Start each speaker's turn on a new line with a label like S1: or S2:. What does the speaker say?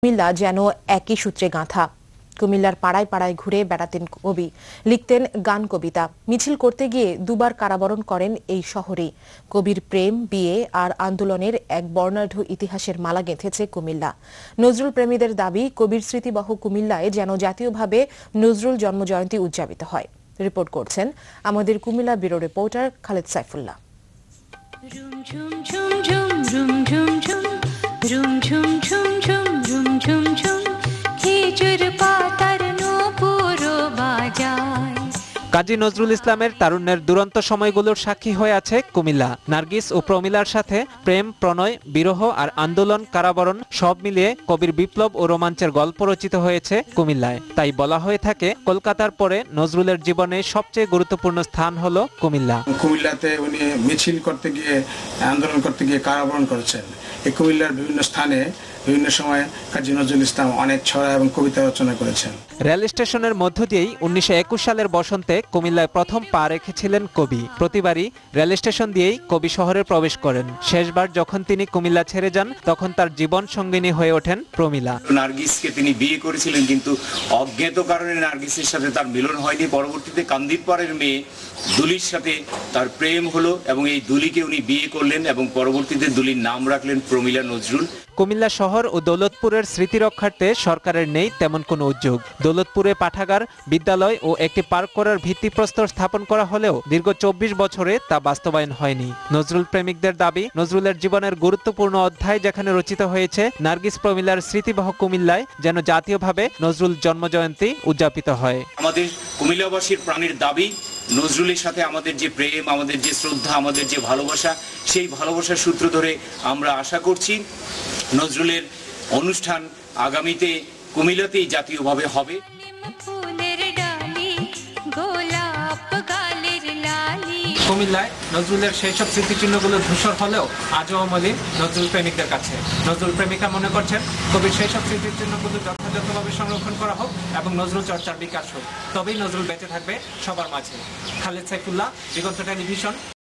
S1: কুমিল্লা যেন একই সূত্রে গাঁথা। কুমিল্লার পাড়ায় পাড়ায় ঘুরে বেড়াতেন কবি, লিখতেন গান কবিতা। মিছিল করতে গিয়ে দুবার কারাবরণ করেন এই শহরেই। কবির প্রেম, বিয়ে আর আন্দোলনের এক বর্ণাঢ্য ইতিহাসের মালা গেঁথেছে কুমিল্লা। নজরুল প্রেমীদের দাবি, কবির স্মৃতিবহ কুমিল্লায় যেন জাতীয়ভাবে নজরুল জন্মজয়ন্তী উদযাপিত হয়। রিপোর্ট করছেন আমাদের কুমিল্লা ব্যুরো রিপোর্টার খালেদ সাইফুল্লাহ।
S2: কাজী নজরুল ইসলামের তারুণ্যের দুরন্ত সময়গুলোর সাক্ষী হয়ে আছে কুমিল্লা। নার্গিস ও প্রমিলার সাথে প্রেম, প্রণয়, বিরহ আর আন্দোলন, কারাবরণ সব মিলিয়ে কবির বিপ্লব ও রোমাঞ্চের গল্প রচিত হয়েছে কুমিল্লায়। তাই বলা হয়ে থাকে, কলকাতার পরে নজরুলের জীবনে সবচেয়ে গুরুত্বপূর্ণ স্থান হলো কুমিল্লা।
S3: কুমিল্লাতে উনি মিছিল করতে গিয়ে, আন্দোলন করতে গিয়ে কারাবরণ করেছেন। এই কুমিল্লার বিভিন্ন স্থানে বিভিন্ন সময় কাজী নজরুল ইসলাম অনেক ছড়া এবং কবিতা রচনা করেছেন।
S2: রেল স্টেশনের মধ্য দিয়েই 1921 সালের বসন্তে কুমিল্লায় প্রথম পা রেখেছিলেন কবি। প্রতিবারই রেল স্টেশন দিয়েই কবি শহরে প্রবেশ করেন। শেষবার যখন তিনি কুমিল্লা ছেড়ে যান, তখন তার জীবন সঙ্গিনী হয়ে ওঠেন প্রমিলা।
S4: নার্গিসকে তিনি বিয়ে করেছিলেন, কিন্তু অজ্ঞাত কারণে নার্গিসের সাথে তার মিলন হয়নি। পরবর্তীতে কান্দিরপাড়ের মেয়ে দুলির সাথে তার প্রেম হলো এবং এই দুলিকে উনি বিয়ে করলেন এবং পরবর্তীতে দুলির নাম রাখলেন প্রমিলা নজরুল।
S2: কুমিল্লা শহর ও দৌলতপুরের স্মৃতি রক্ষার্থে সরকারের নেই তেমন কোনো উদ্যোগ। দৌলতপুরে পাঠাগার, বিদ্যালয় ও একটি পার্ক করার ভিত্তিপ্রস্তর স্থাপন করা হলেও দীর্ঘ 24 বছরে তা বাস্তবায়ন হয়নি। নজরুল প্রেমিকদের দাবি, নজরুলের জীবনের গুরুত্বপূর্ণ অধ্যায় যেখানে রচিত হয়েছে, নার্গিস প্রমিলার স্মৃতিবহ কুমিল্লায় যেন জাতীয়ভাবে নজরুল জন্মজয়ন্তী উদযাপিত হয়।
S4: আমাদের কুমিল্লাবাসীর প্রাণের দাবি, নজরুলের সাথে আমাদের যে প্রেম, আমাদের যে শ্রদ্ধা, আমাদের যে ভালোবাসা, সেই ভালোবাসার সূত্র ধরে আমরা আশা করছি নজরুলের অনুষ্ঠান আগামীতে কুমিল্লাতেই জাতীয়ভাবে হবে।
S2: কুমিল্লায় নজরুলের সেই সব স্মৃতিচিহ্নগুলো ধূসর হলেও আজও অমলিন নজরুল প্রেমিকদের কাছে। নজরুল প্রেমিকা মনে করছেন, কবির সেই সব স্মৃতিচিহ্নগুলো যথাযথভাবে সংরক্ষণ করা হোক এবং নজরুল চর্চার বিকাশ হোক, তবেই নজরুল বেঁচে থাকবে সবার মাঝে। খালেদ সাইফুল্লাহ, দিগন্ত টেলিভিশন।